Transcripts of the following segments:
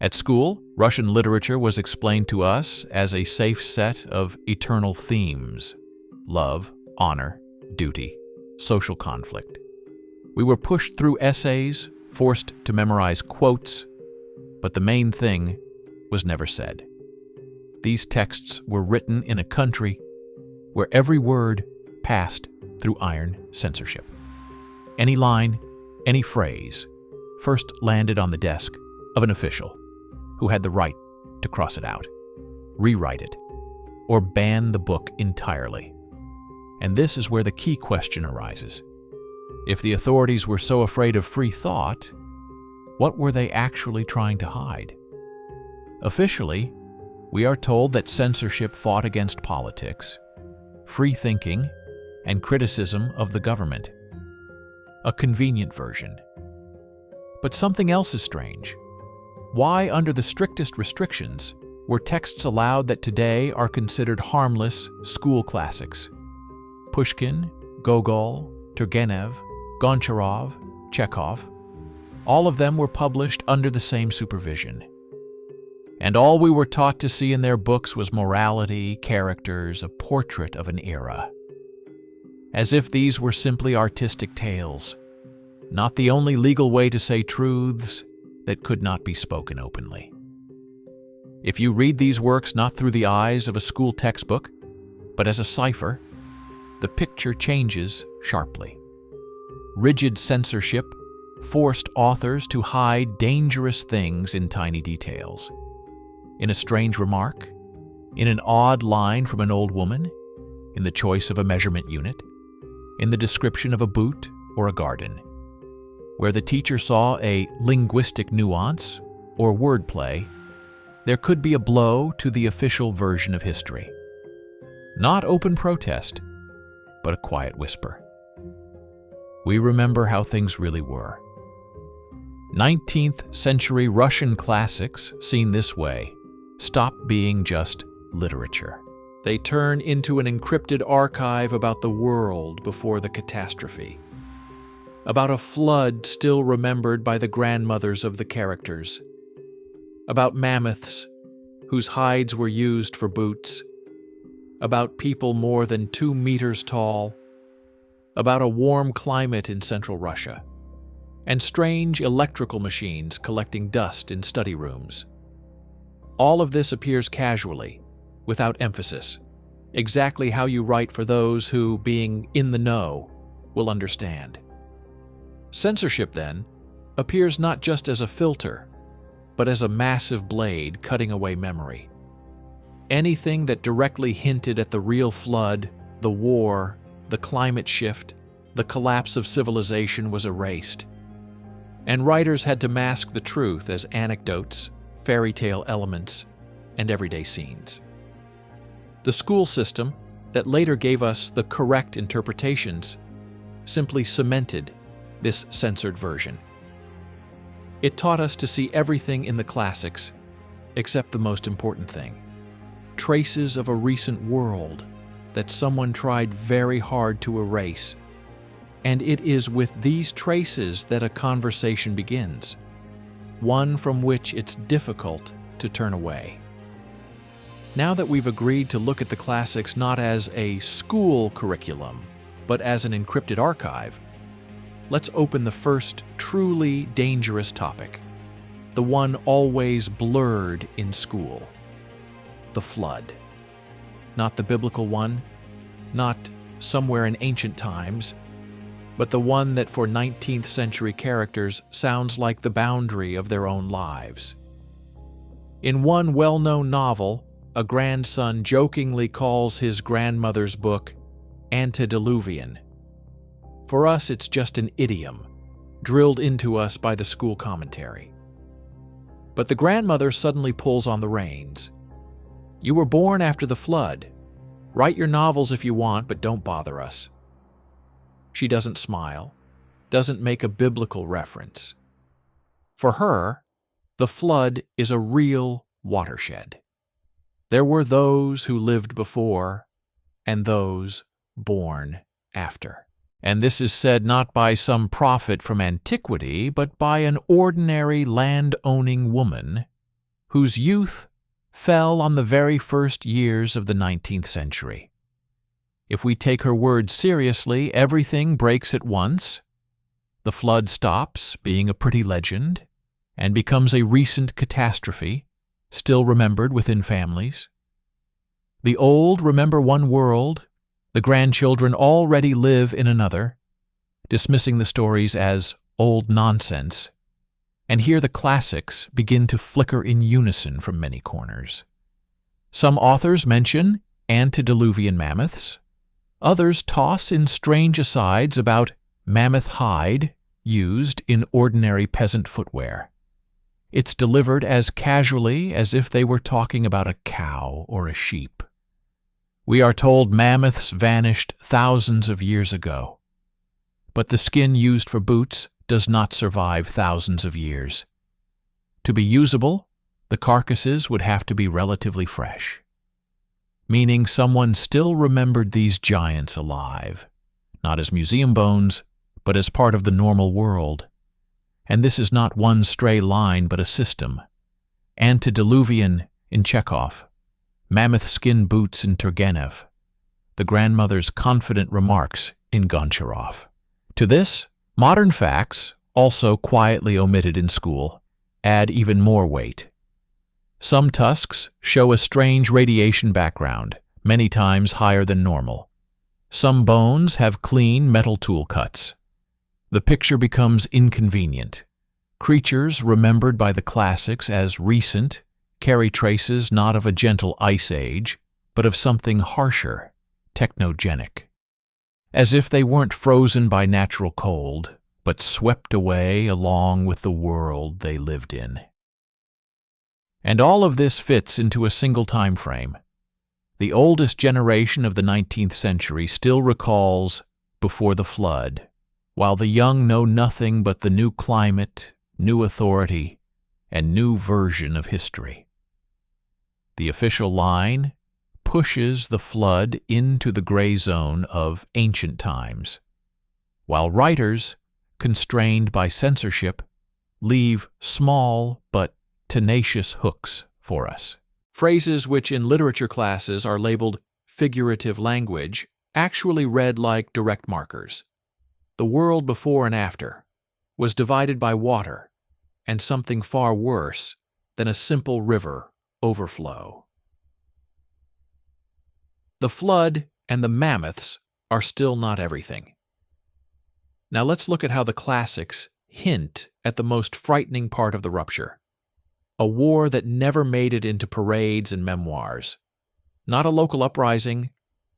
At school, Russian literature was explained to us as a safe set of eternal themes: love, honor, duty, social conflict. We were pushed through essays, forced to memorize quotes, but the main thing was never said. These texts were written in a country where every word passed through iron censorship. Any line, any phrase, first landed on the desk of an official who had the right to cross it out, rewrite it, or ban the book entirely. And this is where the key question arises. If the authorities were so afraid of free thought, what were they actually trying to hide? Officially, we are told that censorship fought against politics, free thinking, and criticism of the government. A convenient version. But something else is strange. Why, under the strictest restrictions, were texts allowed that today are considered harmless school classics? Pushkin, Gogol, Turgenev, Goncharov, Chekhov, all of them were published under the same supervision. And all we were taught to see in their books was morality, characters, a portrait of an era. As if these were simply artistic tales, not the only legal way to say truths that could not be spoken openly. If you read these works not through the eyes of a school textbook, but as a cipher, the picture changes sharply. Rigid censorship forced authors to hide dangerous things in tiny details. In a strange remark, in an odd line from an old woman, in the choice of a measurement unit, in the description of a boot or a garden. Where the teacher saw a linguistic nuance or wordplay, there could be a blow to the official version of history. Not open protest, but a quiet whisper. We remember how things really were. 19th century Russian classics, seen this way, stop being just literature. They turn into an encrypted archive about the world before the catastrophe. About a flood still remembered by the grandmothers of the characters. About mammoths whose hides were used for boots. About people more than 2 meters tall. About a warm climate in central Russia. And strange electrical machines collecting dust in study rooms. All of this appears casually, without emphasis, exactly how you write for those who, being in the know, will understand. Censorship, then, appears not just as a filter, but as a massive blade cutting away memory. Anything that directly hinted at the real flood, the war, the climate shift, the collapse of civilization was erased. And writers had to mask the truth as anecdotes, fairy tale elements, and everyday scenes. The school system, that later gave us the correct interpretations, simply cemented this censored version. It taught us to see everything in the classics, except the most important thing: traces of a recent world that someone tried very hard to erase. And it is with these traces that a conversation begins, one from which it's difficult to turn away. Now that we've agreed to look at the classics not as a school curriculum, but as an encrypted archive, let's open the first truly dangerous topic, the one always blurred in school: the flood. Not the biblical one, not somewhere in ancient times, but the one that for 19th century characters sounds like the boundary of their own lives. In one well-known novel, a grandson jokingly calls his grandmother's book antediluvian. For us, it's just an idiom, drilled into us by the school commentary. But the grandmother suddenly pulls on the reins. You were born after the flood. Write your novels if you want, but don't bother us. She doesn't smile, doesn't make a biblical reference. For her, the flood is a real watershed. There were those who lived before, and those born after. And this is said not by some prophet from antiquity, but by an ordinary land-owning woman whose youth fell on the very first years of the 19th century. If we take her words seriously, everything breaks at once. The flood stops being a pretty legend and becomes a recent catastrophe, still remembered within families. The old remember one world, the grandchildren already live in another, dismissing the stories as old nonsense, and here the classics begin to flicker in unison from many corners. Some authors mention antediluvian mammoths. Others toss in strange asides about mammoth hide used in ordinary peasant footwear. It's delivered as casually as if they were talking about a cow or a sheep. We are told mammoths vanished thousands of years ago, but the skin used for boots does not survive thousands of years. To be usable, the carcasses would have to be relatively fresh, meaning someone still remembered these giants alive, not as museum bones, but as part of the normal world. And this is not one stray line but a system. Antediluvian in Chekhov, mammoth skin boots in Turgenev, the grandmother's confident remarks in Goncharov. To this, modern facts, also quietly omitted in school, add even more weight. Some tusks show a strange radiation background, many times higher than normal. Some bones have clean metal tool cuts. The picture becomes inconvenient. Creatures remembered by the classics as recent carry traces not of a gentle ice age, but of something harsher, technogenic. As if they weren't frozen by natural cold, but swept away along with the world they lived in. And all of this fits into a single time frame. The oldest generation of the 19th century still recalls before the flood, while the young know nothing but the new climate, new authority, and new version of history. The official line pushes the flood into the gray zone of ancient times, while writers, constrained by censorship, leave small but tenacious hooks for us. Phrases which in literature classes are labeled figurative language actually read like direct markers. The world before and after was divided by water and something far worse than a simple river overflow. The flood and the mammoths are still not everything. Now let's look at how the classics hint at the most frightening part of the rupture. A war that never made it into parades and memoirs. Not a local uprising,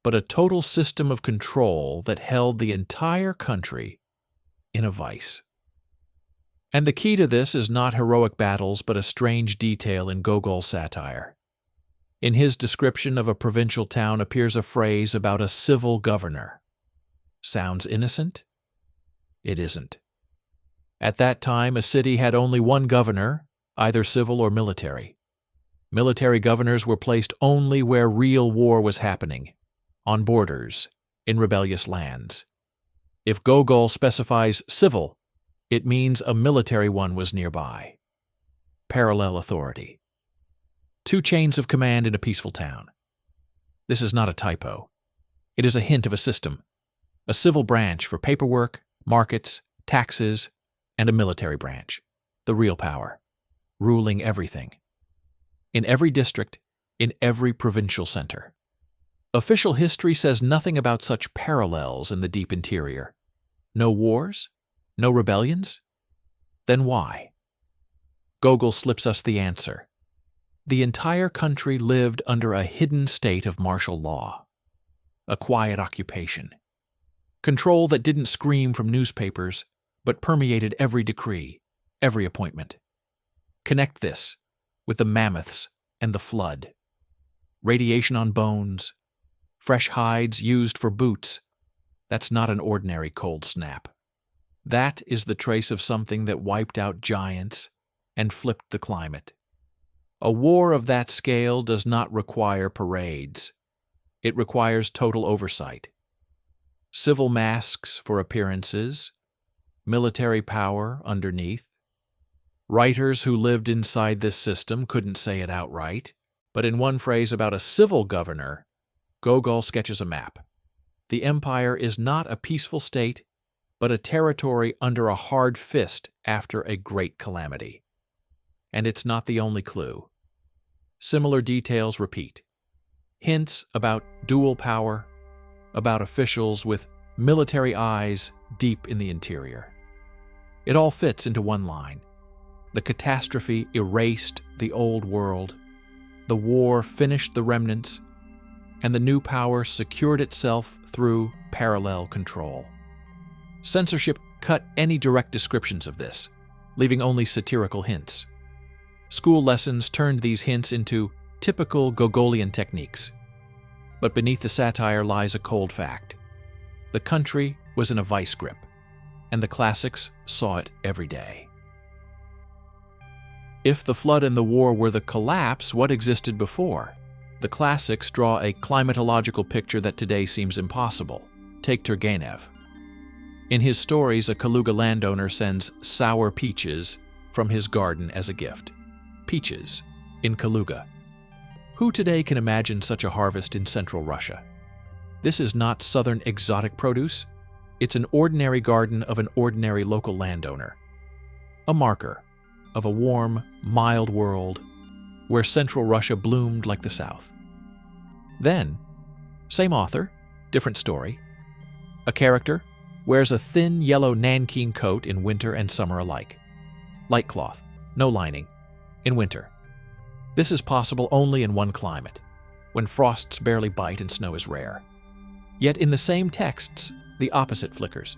but a total system of control that held the entire country in a vice. And the key to this is not heroic battles, but a strange detail in Gogol's satire. In his description of a provincial town appears a phrase about a civil governor. Sounds innocent? It isn't. At that time, a city had only one governor, either civil or military. Military governors were placed only where real war was happening, on borders, in rebellious lands. If Gogol specifies civil, it means a military one was nearby. Parallel authority. Two chains of command in a peaceful town. This is not a typo. It is a hint of a system. A civil branch for paperwork, markets, taxes, and a military branch, the real power, ruling everything. In every district, in every provincial center. Official history says nothing about such parallels in the deep interior. No wars? No rebellions? Then why? Gogol slips us the answer. The entire country lived under a hidden state of martial law. A quiet occupation. Control that didn't scream from newspapers, but permeated every decree, every appointment. Connect this with the mammoths and the flood. Radiation on bones, fresh hides used for boots. That's not an ordinary cold snap. That is the trace of something that wiped out giants and flipped the climate. A war of that scale does not require parades. It requires total oversight. Civil masks for appearances, military power underneath, Writers who lived inside this system couldn't say it outright, but in one phrase about a civil governor, Gogol sketches a map. The empire is not a peaceful state, but a territory under a hard fist after a great calamity. And it's not the only clue. Similar details repeat. Hints about dual power, about officials with military eyes deep in the interior. It all fits into one line. The catastrophe erased the old world. The war finished the remnants, and the new power secured itself through parallel control. Censorship cut any direct descriptions of this, leaving only satirical hints. School lessons turned these hints into typical Gogolian techniques. But beneath the satire lies a cold fact. The country was in a vice grip, and the classics saw it every day. If the flood and the war were the collapse, what existed before? The classics draw a climatological picture that today seems impossible. Take Turgenev. In his stories, a Kaluga landowner sends sour peaches from his garden as a gift. Peaches in Kaluga. Who today can imagine such a harvest in central Russia? This is not southern exotic produce. It's an ordinary garden of an ordinary local landowner. A marker of a warm, mild world where central Russia bloomed like the South. Then, same author, different story. A character wears a thin yellow nankeen coat in winter and summer alike. Light cloth, no lining, in winter. This is possible only in one climate, when frosts barely bite and snow is rare. Yet in the same texts, the opposite flickers.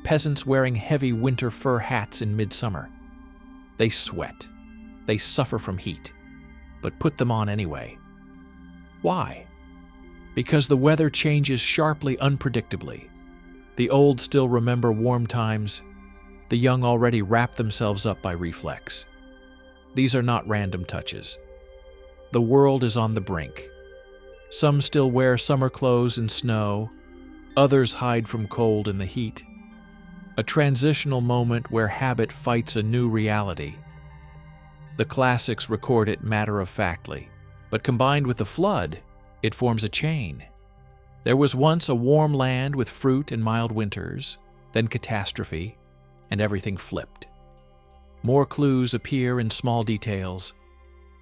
Peasants wearing heavy winter fur hats in midsummer. They sweat. They suffer from heat, but put them on anyway. Why? Because the weather changes sharply, unpredictably. The old still remember warm times. The young already wrap themselves up by reflex. These are not random touches. The world is on the brink. Some still wear summer clothes in snow. Others hide from cold in the heat. A transitional moment where habit fights a new reality. The classics record it matter-of-factly, but combined with the flood, it forms a chain. There was once a warm land with fruit and mild winters, then catastrophe, and everything flipped. More clues appear in small details.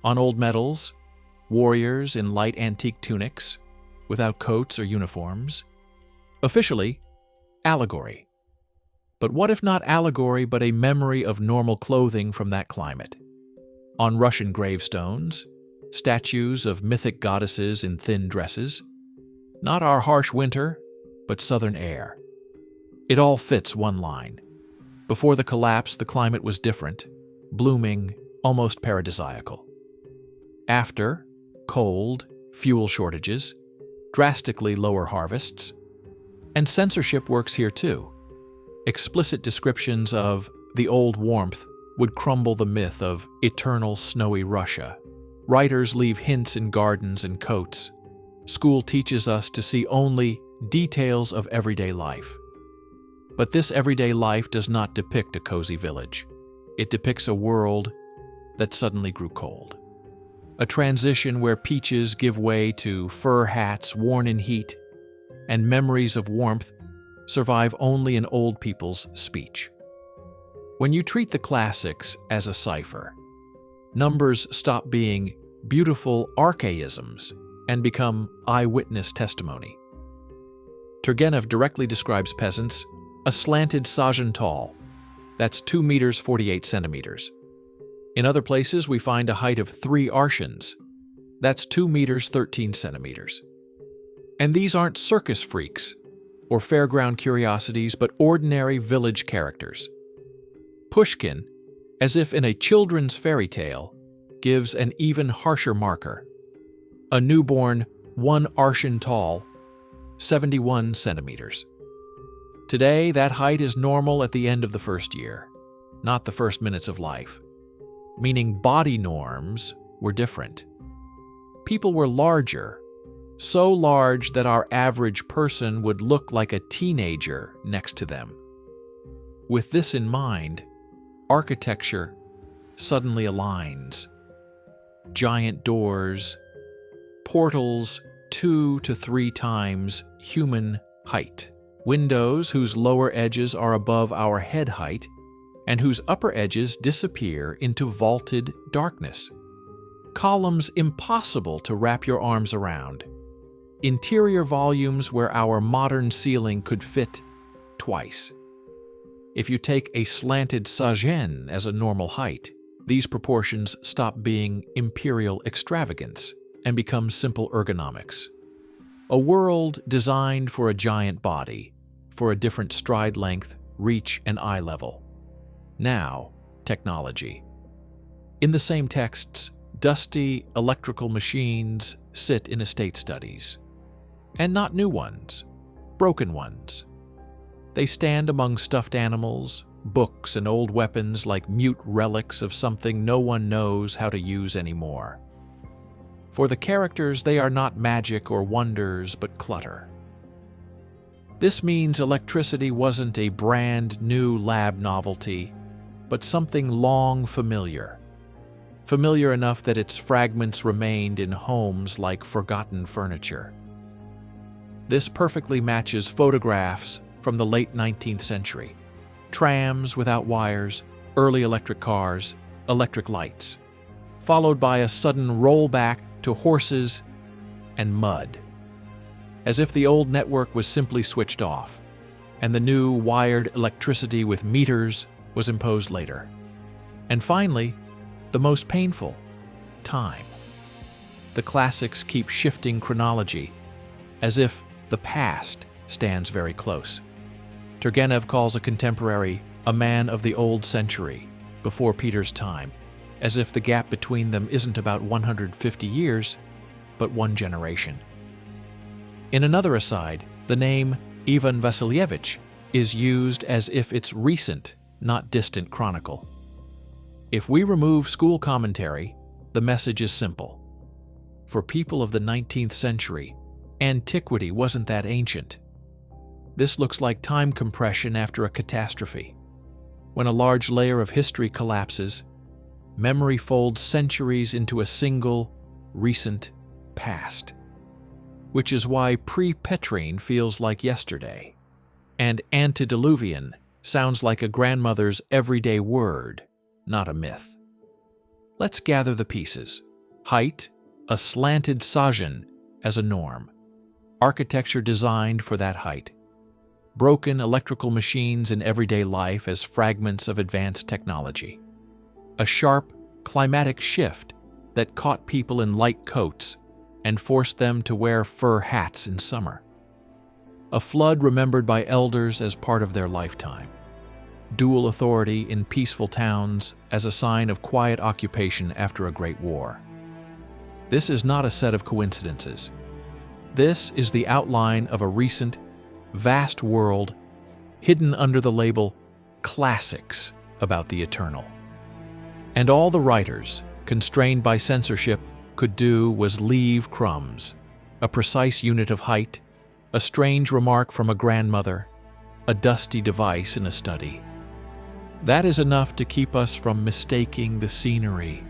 On old medals, warriors in light antique tunics, without coats or uniforms. Officially, allegory. But what if not allegory but a memory of normal clothing from that climate? On Russian gravestones, statues of mythic goddesses in thin dresses. Not our harsh winter, but southern air. It all fits one line. Before the collapse, the climate was different, blooming, almost paradisiacal. After, cold, fuel shortages, drastically lower harvests. And censorship works here too. Explicit descriptions of the old warmth would crumble the myth of eternal snowy Russia. Writers leave hints in gardens and coats. School teaches us to see only details of everyday life. But this everyday life does not depict a cozy village. It depicts a world that suddenly grew cold. A transition where peaches give way to fur hats worn in heat, and memories of warmth survive only in old people's speech. When you treat the classics as a cipher, numbers stop being beautiful archaisms and become eyewitness testimony. Turgenev directly describes peasants a slanted sajan tall. That's 2 meters 48 centimeters. In other places, we find a height of 3 arshins. That's 2 meters 13 centimeters. And these aren't circus freaks or fairground curiosities, but ordinary village characters. Pushkin, as if in a children's fairy tale, gives an even harsher marker. A newborn 1 arshin tall, 71 centimeters. Today, that height is normal at the end of the first year, not the first minutes of life, meaning body norms were different. People were larger, so large that our average person would look like a teenager next to them. With this in mind, architecture suddenly aligns. Giant doors, portals 2 to 3 times human height, windows whose lower edges are above our head height and whose upper edges disappear into vaulted darkness. Columns impossible to wrap your arms around. Interior volumes where our modern ceiling could fit twice. If you take a slanted sagen as a normal height, these proportions stop being imperial extravagance and become simple ergonomics. A world designed for a giant body, for a different stride length, reach, and eye level. Now, technology. In the same texts, dusty electrical machines sit in estate studies. And not new ones, broken ones. They stand among stuffed animals, books, and old weapons like mute relics of something no one knows how to use anymore. For the characters, they are not magic or wonders, but clutter. This means electricity wasn't a brand new lab novelty, but something long familiar. Familiar enough that its fragments remained in homes like forgotten furniture. This perfectly matches photographs from the late 19th century. Trams without wires, early electric cars, electric lights, followed by a sudden rollback to horses and mud. As if the old network was simply switched off, and the new wired electricity with meters was imposed later. And finally, the most painful, time. The classics keep shifting chronology, as if the past stands very close. Turgenev calls a contemporary a man of the old century, before Peter's time, as if the gap between them isn't about 150 years, but one generation. In another aside, the name Ivan Vassilievich is used as if it's recent, not distant chronicle. If we remove school commentary, the message is simple. For people of the 19th century, antiquity wasn't that ancient. This looks like time compression after a catastrophe. When a large layer of history collapses, memory folds centuries into a single, recent past. Which is why pre-Petrine feels like yesterday, and antediluvian sounds like a grandmother's everyday word, not a myth. Let's gather the pieces. Height, a slanted sagen as a norm. Architecture designed for that height. Broken electrical machines in everyday life as fragments of advanced technology. A sharp, climatic shift that caught people in light coats and forced them to wear fur hats in summer. A flood remembered by elders as part of their lifetime. Dual authority in peaceful towns as a sign of quiet occupation after a great war. This is not a set of coincidences. This is the outline of a recent, vast world hidden under the label classics about the eternal. And all the writers, constrained by censorship, could do was leave crumbs, a precise unit of height, a strange remark from a grandmother, a dusty device in a study. That is enough to keep us from mistaking the scenery